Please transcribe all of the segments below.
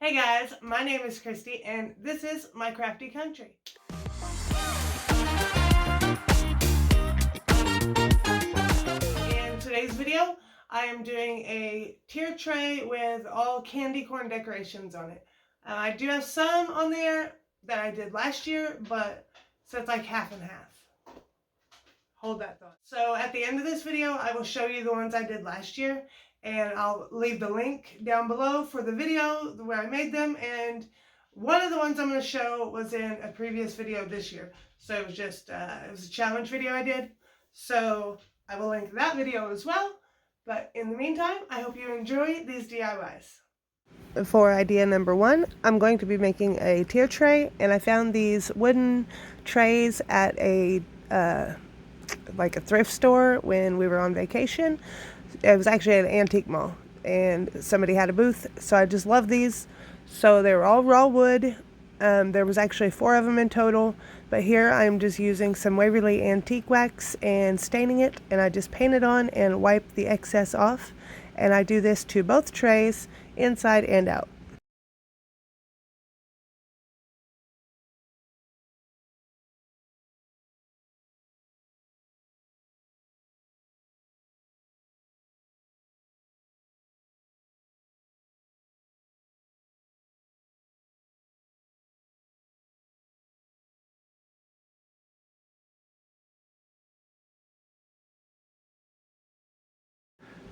Hey guys, my name is Christy and this is my Crafty Country. In today's video, I am doing a tier tray with all candy corn decorations on it. I do have some on there that I did last year, but so it's like half and half. Hold that thought. So at the end of this video, I will show you the ones I did last year, and I'll leave the link down below for the video where I made them. And one of the ones I'm going to show was in a previous video this year. So it was just, it was a challenge video I did. So I will link that video as well. But in the meantime, I hope you enjoy these DIYs. For idea number one, I'm going to be making a tier tray, and I found these wooden trays at a like a thrift store when we were on vacation. It was actually an antique mall and somebody had a booth, so I just love these. So they were all raw wood. There was actually 4 of them in total, but here I'm just using some Waverly antique wax and staining it, and I just paint it on and wipe the excess off, and I do this to both trays, inside and out.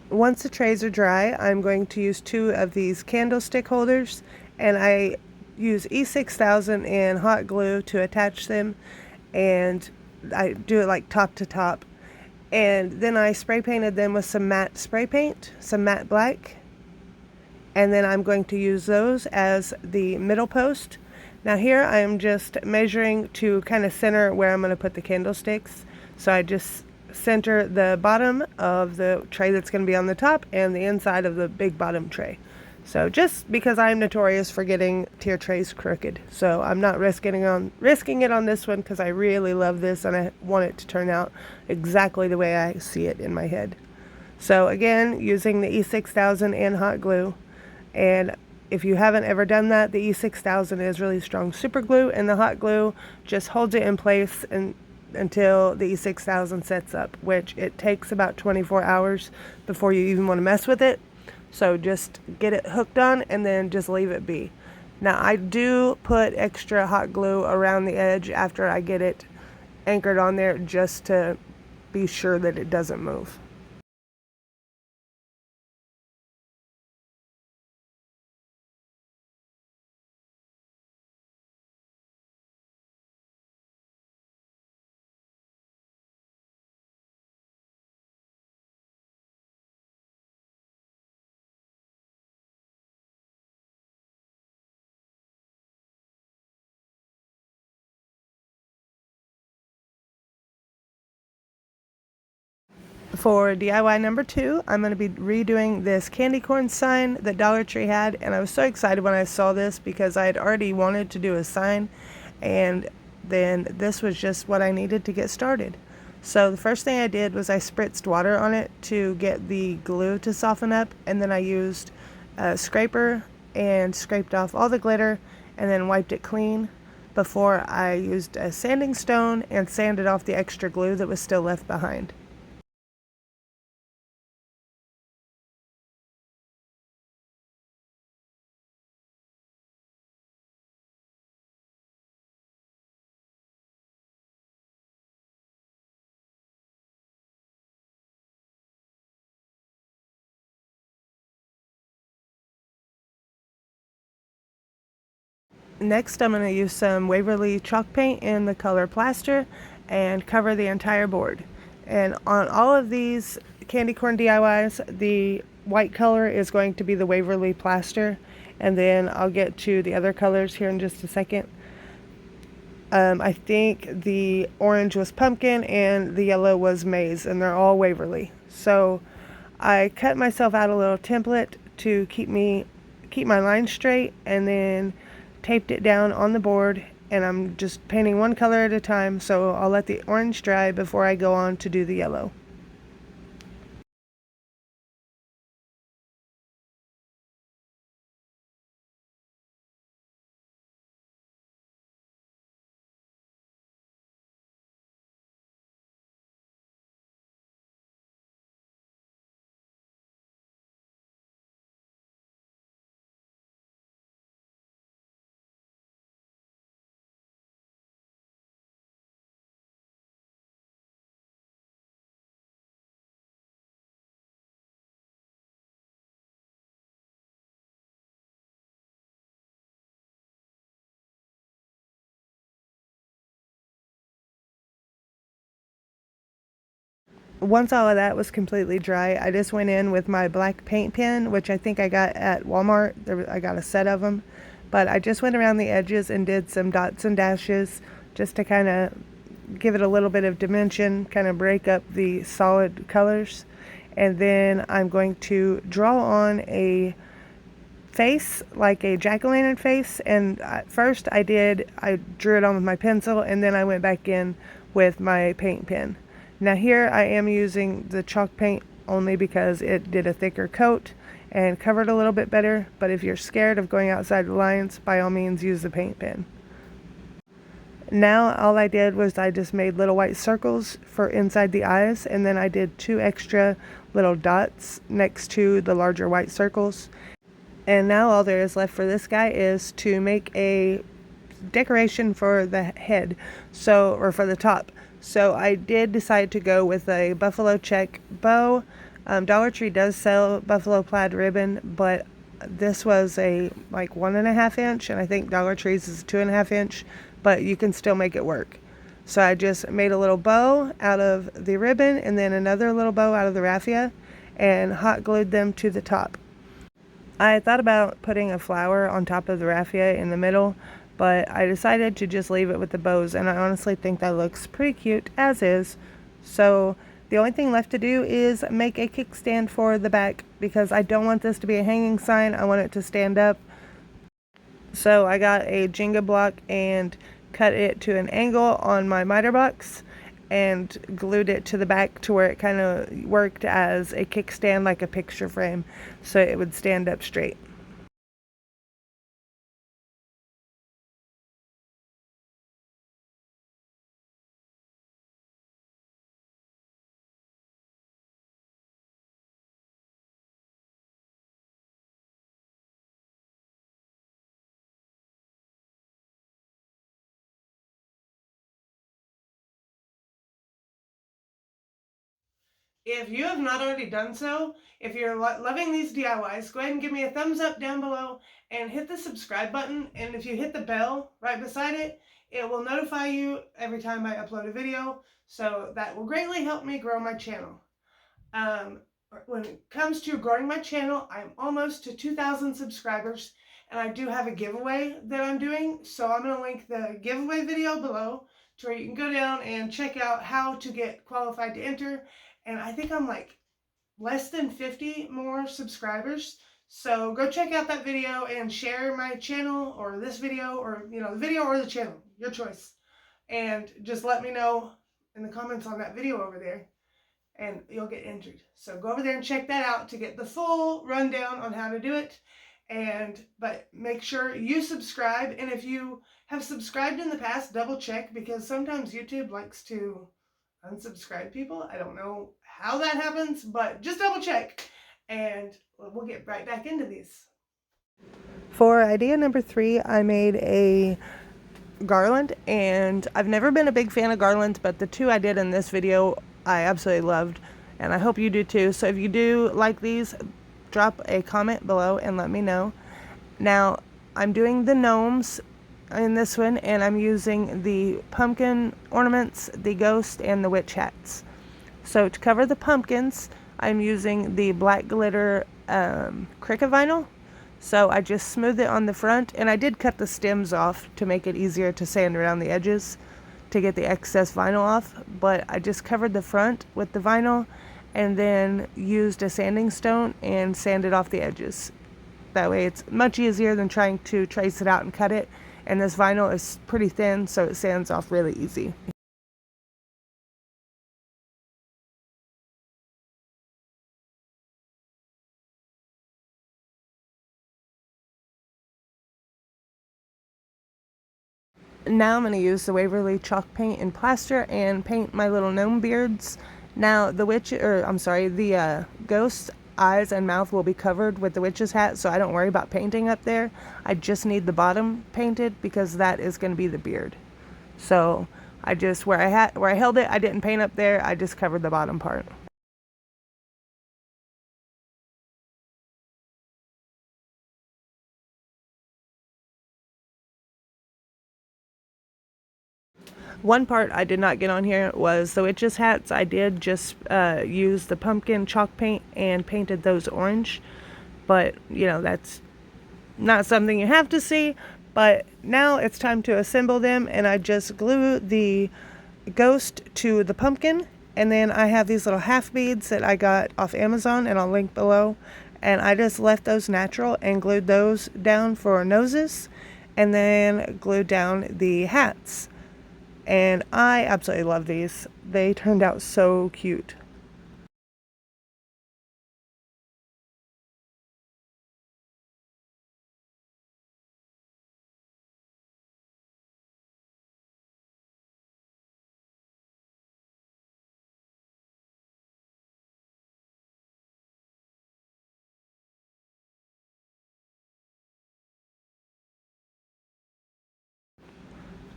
Once the trays are dry, I'm going to use 2 of these candlestick holders, and I use E6000 and hot glue to attach them, and I do it like top to top. And then I spray painted them with some matte spray paint, some matte black, and then I'm going to use those as the middle post. Now here I am just measuring to kind of center where I'm going to put the candlesticks. So I just center the bottom of the tray that's going to be on the top and the inside of the big bottom tray. So just because I'm notorious for getting tier trays crooked, so I'm not risking it on this one, because I really love this and I want it to turn out exactly the way I see it in my head. So again, using the E6000 and hot glue, and if you haven't ever done that, the E6000 is really strong super glue, and the hot glue just holds it in place until the E6000 sets up, which it takes about 24 hours before you even want to mess with it. So just get it hooked on and then just leave it be. Now I do put extra hot glue around the edge after I get it anchored on there, just to be sure that it doesn't move. For DIY number 2, I'm going to be redoing this candy corn sign that Dollar Tree had, and I was so excited when I saw this because I had already wanted to do a sign, and then this was just what I needed to get started. So the first thing I did was I spritzed water on it to get the glue to soften up, and then I used a scraper and scraped off all the glitter and then wiped it clean before I used a sanding stone and sanded off the extra glue that was still left behind. Next, I'm going to use some Waverly chalk paint in the color plaster and cover the entire board. And on all of these candy corn DIYs, the white color is going to be the Waverly plaster, and then I'll get to the other colors here in just a second. I think the orange was pumpkin and the yellow was maize, and they're all Waverly. So I cut myself out a little template to keep my line straight, and then taped it down on the board, and I'm just painting one color at a time, so I'll let the orange dry before I go on to do the yellow. Once all of that was completely dry, I just went in with my black paint pen, which I think I got at Walmart. I got a set of them. But I just went around the edges and did some dots and dashes just to kind of give it a little bit of dimension, kind of break up the solid colors. And then I'm going to draw on a face, like a Jacko Lantern face. And first I drew it on with my pencil, and then I went back in with my paint pen. Now here I am using the chalk paint only because it did a thicker coat and covered a little bit better, but if you're scared of going outside the lines, by all means use the paint pen. Now all I did was I just made little white circles for inside the eyes, and then I did 2 extra little dots next to the larger white circles. And now all there is left for this guy is to make a decoration for the head, or for the top. So I did decide to go with a buffalo check bow. Dollar Tree does sell buffalo plaid ribbon, but this was a like 1.5 inch, and I think Dollar Tree's is 2.5 inch, but you can still make it work. So I just made a little bow out of the ribbon and then another little bow out of the raffia and hot glued them to the top. I thought about putting a flower on top of the raffia in the middle, but I decided to just leave it with the bows, and I honestly think that looks pretty cute as is. So the only thing left to do is make a kickstand for the back, because I don't want this to be a hanging sign. I want it to stand up. So I got a Jenga block and cut it to an angle on my miter box and glued it to the back to where it kind of worked as a kickstand, like a picture frame, so it would stand up straight. If you have not already done so, if you're loving these DIYs, go ahead and give me a thumbs up down below and hit the subscribe button. And if you hit the bell right beside it, it will notify you every time I upload a video. So that will greatly help me grow my channel. When it comes to growing my channel, I'm almost to 2,000 subscribers, and I do have a giveaway that I'm doing. So I'm going to link the giveaway video below to where you can go down and check out how to get qualified to enter. And I think I'm like less than 50 more subscribers. So go check out that video and share my channel, or this video, or the video or the channel, your choice. And just let me know in the comments on that video over there, and you'll get entered. So go over there and check that out to get the full rundown on how to do it. But make sure you subscribe, and if you have subscribed in the past, double check, because sometimes YouTube likes to unsubscribe people. I don't know how that happens, but just double check, and we'll get right back into these. For idea number 3, I made a Garland, and I've never been a big fan of Garland, but the 2 I did in this video I absolutely loved, and I hope you do too. So if you do like these, drop a comment below and let me know. Now I'm doing the gnomes in this one, and I'm using the pumpkin ornaments, the ghost, and the witch hats. So to cover the pumpkins, I'm using the black glitter Cricut vinyl. So I just smoothed it on the front, and I did cut the stems off to make it easier to sand around the edges to get the excess vinyl off, but I just covered the front with the vinyl and then used a sanding stone and sanded off the edges. That way it's much easier than trying to trace it out and cut it, and this vinyl is pretty thin, so it sands off really easy. Now I'm going to use the Waverly chalk paint and plaster and paint my little gnome beards. Now the ghost's eyes and mouth will be covered with the witch's hat, so I don't worry about painting up there. I just need the bottom painted because that is going to be the beard. So I just, where I held it, I didn't paint up there, I just covered the bottom part. One part I did not get on here was the witches' hats. I did just use the pumpkin chalk paint and painted those orange. But, you know, that's not something you have to see. But now it's time to assemble them, and I just glue the ghost to the pumpkin. And then I have these little half beads that I got off Amazon, and I'll link below. And I just left those natural and glued those down for noses, and then glued down the hats. And I absolutely love these. They turned out so cute.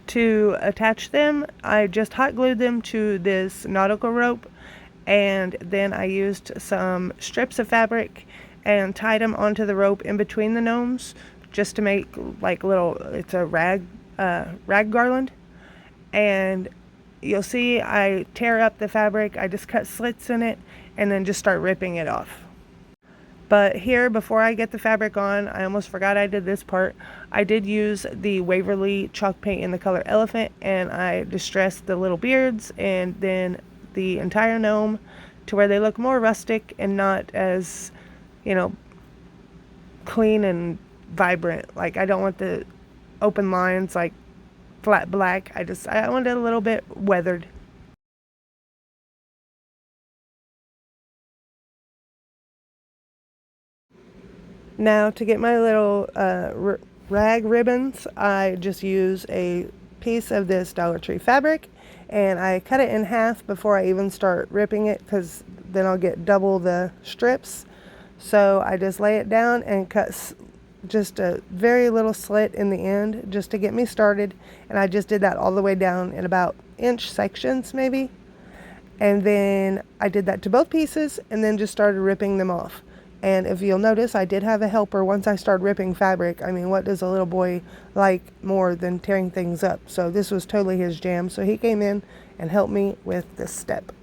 To attach them, I just hot glued them to this nautical rope, and then I used some strips of fabric and tied them onto the rope in between the gnomes, just to make like little, it's a rag garland. And you'll see I tear up the fabric, I just cut slits in it, and then just start ripping it off. But here, before I get the fabric on, I almost forgot I did this part. I did use the Waverly chalk paint in the color Elephant, and I distressed the little beards and then the entire gnome to where they look more rustic and not as, you know, clean and vibrant. Like, I don't want the open lines like flat black. I want it a little bit weathered. Now to get my little rag ribbons, I just use a piece of this Dollar Tree fabric, and I cut it in half before I even start ripping it, because then I'll get double the strips. So I just lay it down and cut just a very little slit in the end just to get me started, and I just did that all the way down in about inch sections maybe. And then I did that to both pieces, and then just started ripping them off. And if you'll notice, I did have a helper once I started ripping fabric. I mean, what does a little boy like more than tearing things up? So this was totally his jam. So he came in and helped me with this step.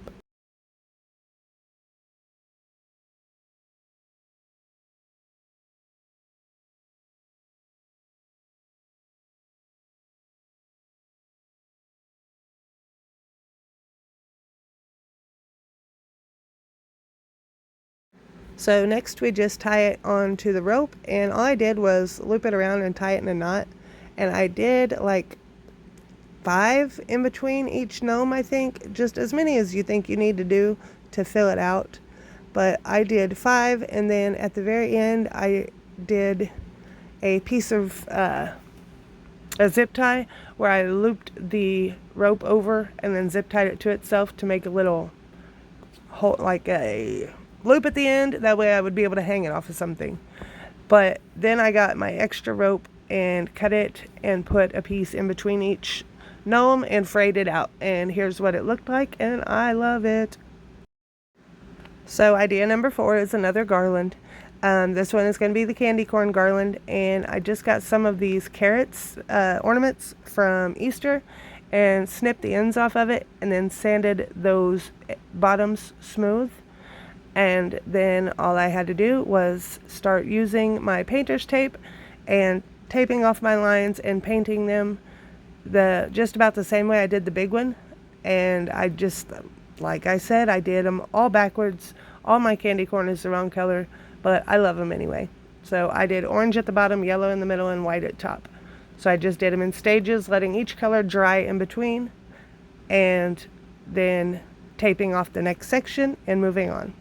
So next we just tie it onto the rope, and all I did was loop it around and tie it in a knot. And I did like 5 in between each gnome, I think, just as many as you think you need to do to fill it out. But I did 5, and then at the very end I did a piece of a zip tie where I looped the rope over and then zip tied it to itself to make a little hole, like a loop at the end. That way I would be able to hang it off of something. But then I got my extra rope and cut it and put a piece in between each gnome and frayed it out. And here's what it looked like, and I love it. So idea number 4 is another garland. This one is going to be the candy corn garland, and I just got some of these carrots ornaments from Easter and snipped the ends off of it and then sanded those bottoms smooth. And then all I had to do was start using my painter's tape and taping off my lines and painting them just about the same way I did the big one. And I just, like I said, I did them all backwards. All my candy corn is the wrong color, but I love them anyway. So I did orange at the bottom, yellow in the middle, and white at top. So I just did them in stages, letting each color dry in between, and then taping off the next section and moving on.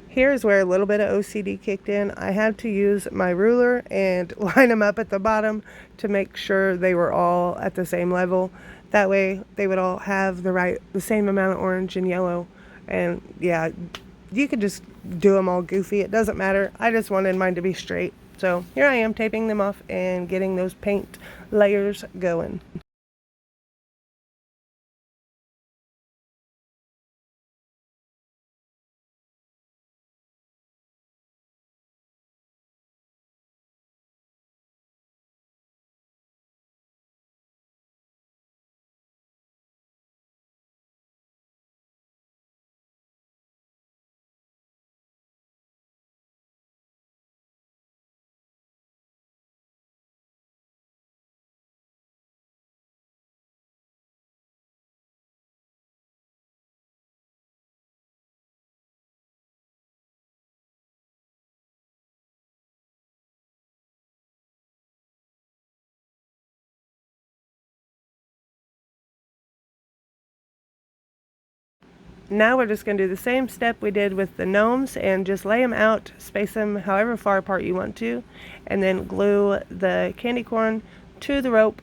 Here's where a little bit of OCD kicked in. I had to use my ruler and line them up at the bottom to make sure they were all at the same level. That way they would all have the same amount of orange and yellow. And yeah, you could just do them all goofy. It doesn't matter. I just wanted mine to be straight. So here I am taping them off and getting those paint layers going. Now we're just going to do the same step we did with the gnomes and just lay them out, space them however far apart you want to, and then glue the candy corn to the rope,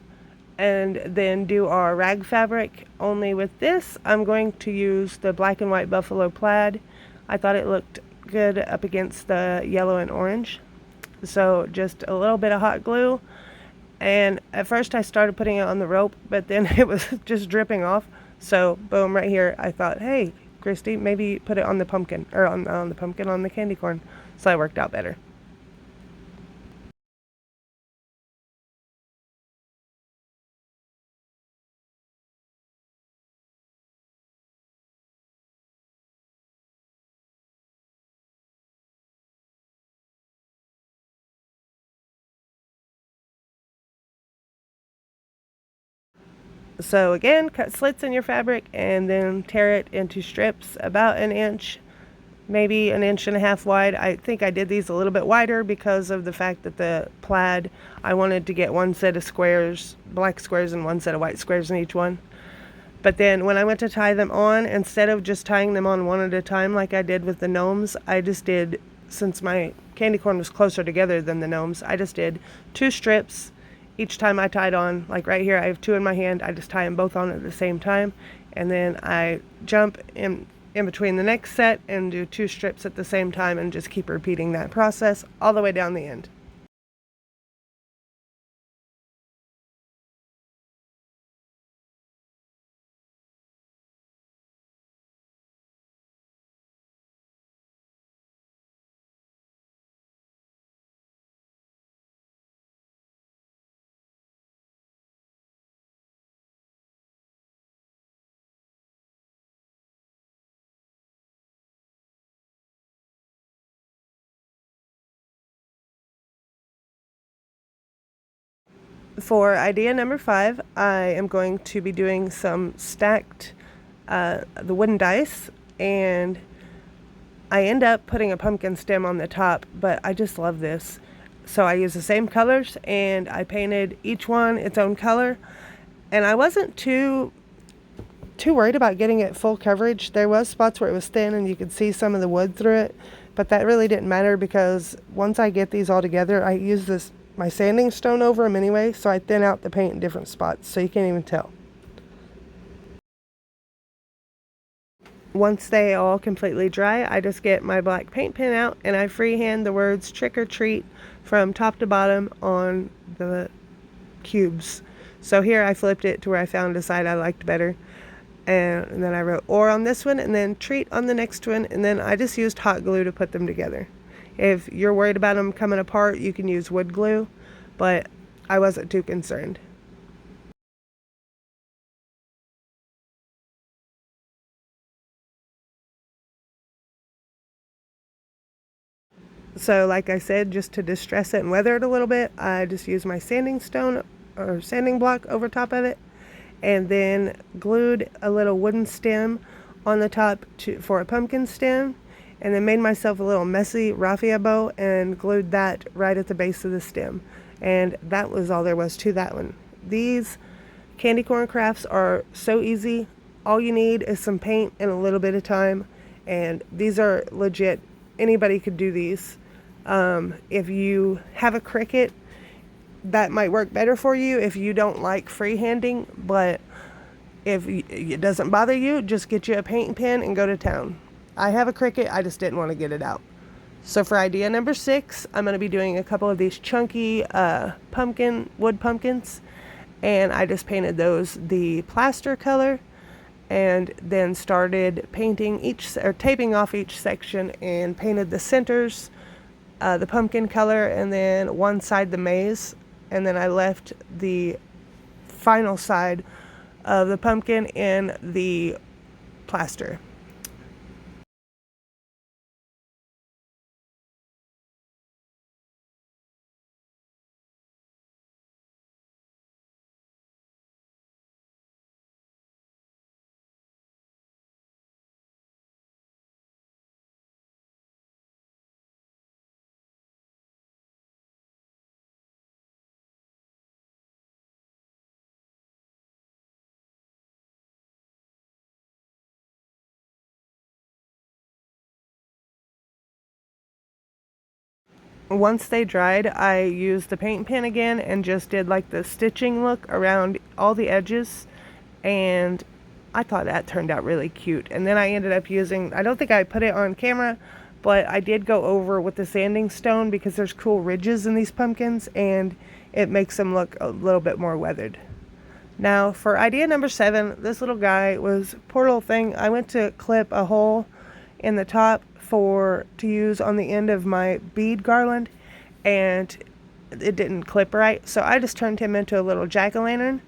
and then do our rag fabric. Only with this, I'm going to use the black and white buffalo plaid. I thought it looked good up against the yellow and orange. So just a little bit of hot glue, and at first I started putting it on the rope, but then it was just dripping off. So boom, right here, I thought, hey, Christy, maybe put it on the pumpkin, or on the pumpkin, on the candy corn. So that worked out better. So again, cut slits in your fabric and then tear it into strips about an inch, maybe an inch and a half wide. I think I did these a little bit wider because of the fact that the plaid, I wanted to get one set of squares, black squares, and one set of white squares in each one. But then when I went to tie them on, instead of just tying them on one at a time like I did with the gnomes, I just did, since my candy corn was closer together than the gnomes, I just did 2 strips each time I tied on. Like right here, I have 2 in my hand. I just tie them both on at the same time. And then I jump in between the next set and do 2 strips at the same time and just keep repeating that process all the way down the end. For idea number 5, I am going to be doing some stacked the wooden dice, and I end up putting a pumpkin stem on the top, but I just love this. So I used the same colors and I painted each one its own color, and I wasn't too worried about getting it full coverage. There was spots where it was thin and you could see some of the wood through it, but that really didn't matter because once I get these all together, I use my sanding stone over them anyway, so I thin out the paint in different spots so you can't even tell. Once they all completely dry, I just get my black paint pen out and I freehand the words trick or treat from top to bottom on the cubes. So here I flipped it to where I found a side I liked better. And then I wrote or on this one and then treat on the next one, and then I just used hot glue to put them together. If you're worried about them coming apart, you can use wood glue, but I wasn't too concerned. So like I said, just to distress it and weather it a little bit, I just used my sanding stone or sanding block over top of it, and then glued a little wooden stem on the top for a pumpkin stem, and then made myself a little messy raffia bow and glued that right at the base of the stem. And that was all there was to that one. These candy corn crafts are so easy. All you need is some paint and a little bit of time, and these are legit. Anybody could do these. If you have a Cricut, that might work better for you if you don't like freehanding, but if it doesn't bother you, just get you a paint pen and go to town. I have a Cricut, I just didn't want to get it out. So for idea number 6, I'm going to be doing a couple of these chunky wood pumpkins, and I just painted those the plaster color and then started painting taping off each section and painted the centers the pumpkin color, and then one side the maze, and then I left the final side of the pumpkin in the plaster. Once they dried, I used the paint pen again and just did like the stitching look around all the edges, and I thought that turned out really cute. And then I ended up using, I don't think I put it on camera, but I did go over with the sanding stone because there's cool ridges in these pumpkins and it makes them look a little bit more weathered. Now for idea number 7, this little guy was poor little thing. I went to clip a hole in the top to use on the end of my bead garland, and it didn't clip right, so I just turned him into a little Jacko Lantern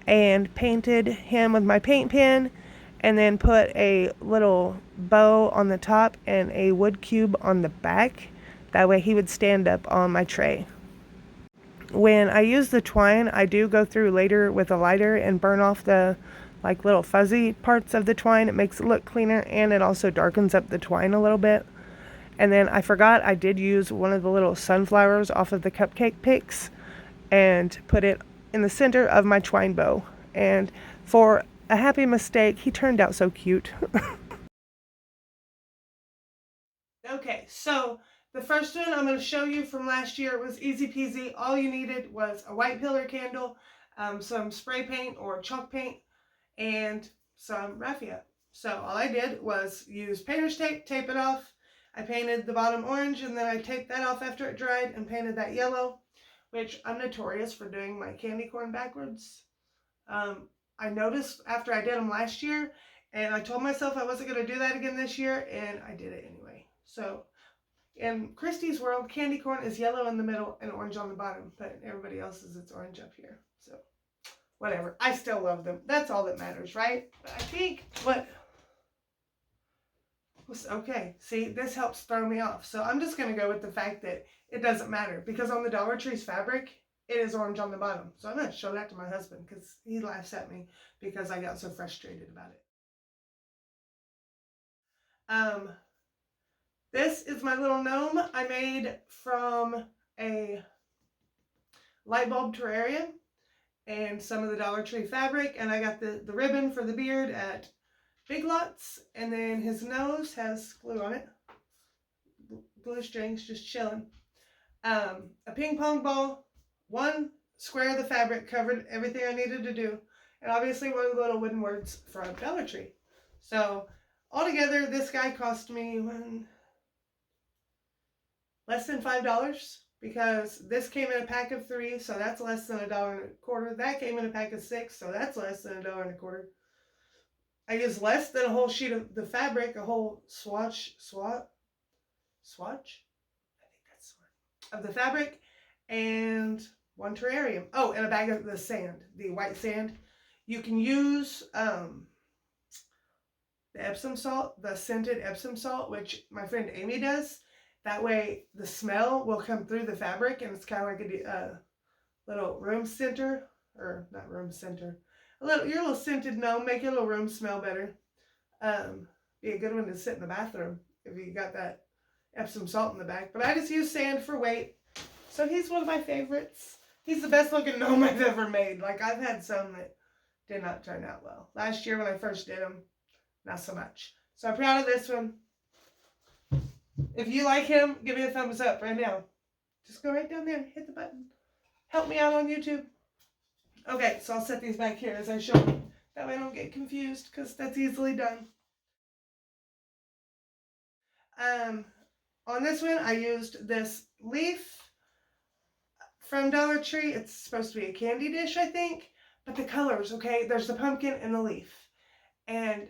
and painted him with my paint pen, and then put a little bow on the top and a wood cube on the back. That way he would stand up on my tray. When I use the twine, I do go through later with a lighter and burn off the like little fuzzy parts of the twine. It makes it look cleaner, and it also darkens up the twine a little bit. And then I forgot I did use one of the little sunflowers off of the cupcake picks and put it in the center of my twine bow. And for a happy mistake, he turned out so cute. Okay, so the first one I'm going to show you from last year was easy peasy. All you needed was a white pillar candle, some spray paint or chalk paint, and some raffia. So all I did was use painter's tape, tape it off. I painted the bottom orange, and then I taped that off after it dried and painted that yellow, which I'm notorious for doing my candy corn backwards. I noticed after I did them last year, and I told myself I wasn't going to do that again this year, and I did it anyway. So in Christy's world, candy corn is yellow in the middle and orange on the bottom, but everybody else's it's orange up here. So whatever. I still love them. That's all that matters, right? But I think what was okay. See, this helps throw me off. So I'm just going to go with the fact that it doesn't matter, because on the Dollar Tree's fabric, it is orange on the bottom. So I'm going to show that to my husband because he laughs at me because I got so frustrated about it. This is my little gnome I made from a light bulb terrarium and some of the Dollar Tree fabric, and I got the ribbon for the beard at Big Lots, and then his nose has glue on it, glue strings just chilling. A ping pong ball, one square of the fabric covered everything I needed to do, and obviously one of the little wooden words from Dollar Tree. So altogether, this guy cost me less than $5, because this came in a pack of 3, so that's less than $1.25. That came in a pack of 6, so that's less than $1.25. I used less than a whole sheet of the fabric, a whole swatch. I think that's the word, of the fabric, and one terrarium. Oh, and a bag of the sand, the white sand. You can use the Epsom salt, the scented Epsom salt, which my friend Amy does. That way the smell will come through the fabric, and it's kind of like a little room scenter, or not room scenter, your little scented gnome, make your little room smell better. Be a good one to sit in the bathroom if you got that Epsom salt in the back. But I just use sand for weight. So he's one of my favorites. He's the best looking gnome I've ever made. Like, I've had some that did not turn out well. Last year when I first did them, not so much. So I'm proud of this one. If you like him, give me a thumbs up right now. Just go right down there, hit the button. Help me out on YouTube. Okay, so I'll set these back here as I show them. That way I don't get confused, because that's easily done. On this one, I used this leaf from Dollar Tree. It's supposed to be a candy dish, I think. But the colors, okay? There's the pumpkin and the leaf. And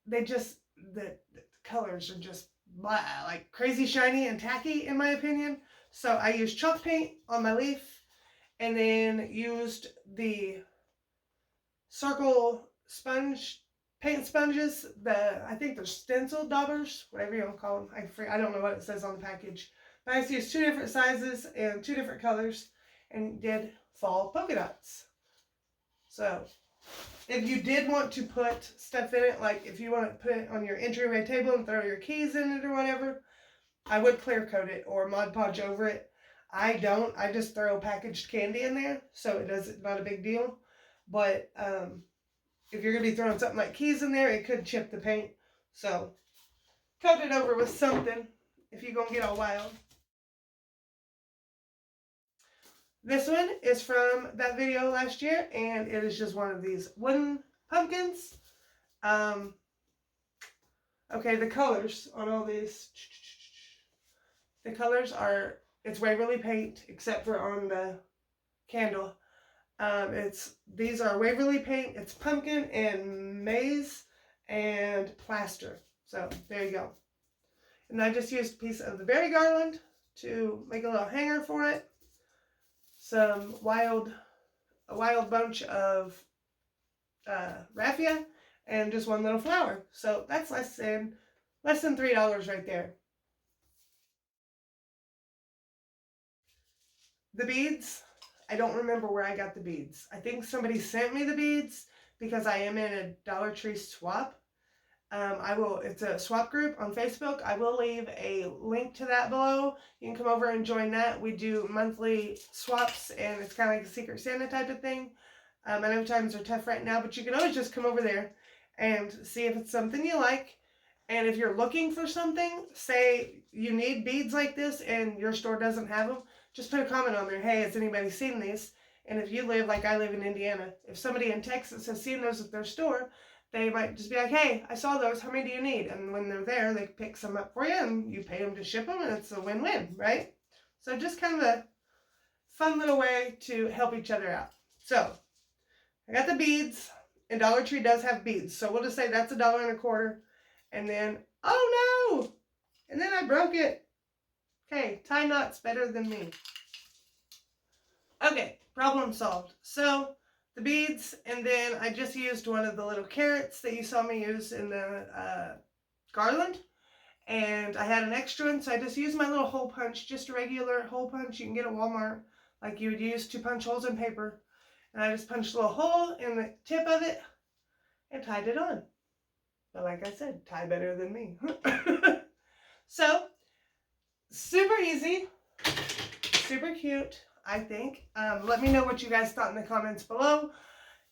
they just, the colors are just blah, like crazy shiny and tacky, in my opinion. So I used chalk paint on my leaf, and then used the circle paint sponges, I think they're stencil daubers, whatever you want to call them. I don't know what it says on the package. But I just used 2 different sizes and 2 different colors, and did fall polka dots. So if you did want to put stuff in it, like if you want to put it on your entryway table and throw your keys in it or whatever, I would clear coat it or Mod Podge over it. I don't. I just throw packaged candy in there, so it's not a big deal. But if you're going to be throwing something like keys in there, it could chip the paint. So coat it over with something if you're going to get all wild. This one is from that video last year, and it is just one of these wooden pumpkins. Okay, the colors on all these. The colors are, it's Waverly paint, except for on the candle. These are Waverly paint. It's pumpkin and maize and plaster. So there you go. And I just used a piece of the berry garland to make a little hanger for it. A wild bunch of raffia, and just one little flower. So that's less than $3 right there. The beads, I don't remember where I got the beads. I think somebody sent me the beads because I am in a Dollar Tree swap. It's a swap group on Facebook. I will leave a link to that below. You can come over and join that. We do monthly swaps, and it's kind of like a Secret Santa type of thing. I know times are tough right now, but you can always just come over there and see if it's something you like. And if you're looking for something, say you need beads like this and your store doesn't have them, just put a comment on there. Hey, has anybody seen these? And if you live, like I live in Indiana, if somebody in Texas has seen those at their store, they might just be like, hey, I saw those. How many do you need? And when they're there, they pick some up for you and you pay them to ship them, and it's a win-win, right? So just kind of a fun little way to help each other out. So I got the beads, and Dollar Tree does have beads. So we'll just say that's $1.25. And then, oh no! And then I broke it. Okay, tie knots better than me. Okay, problem solved. So the beads, and then I just used one of the little carrots that you saw me use in the garland, and I had an extra one, so I just used my little hole punch, just a regular hole punch you can get at Walmart, like you would use to punch holes in paper, and I just punched a little hole in the tip of it and tied it on. But like I said, tie better than me. So super easy, super cute, I think. Let me know what you guys thought in the comments below.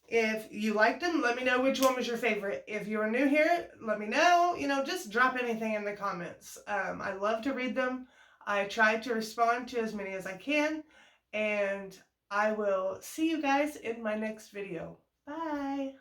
If you liked them, let me know which one was your favorite. If you're new here, let me know. Just drop anything in the comments. I love to read them. I try to respond to as many as I can. And I will see you guys in my next video. Bye.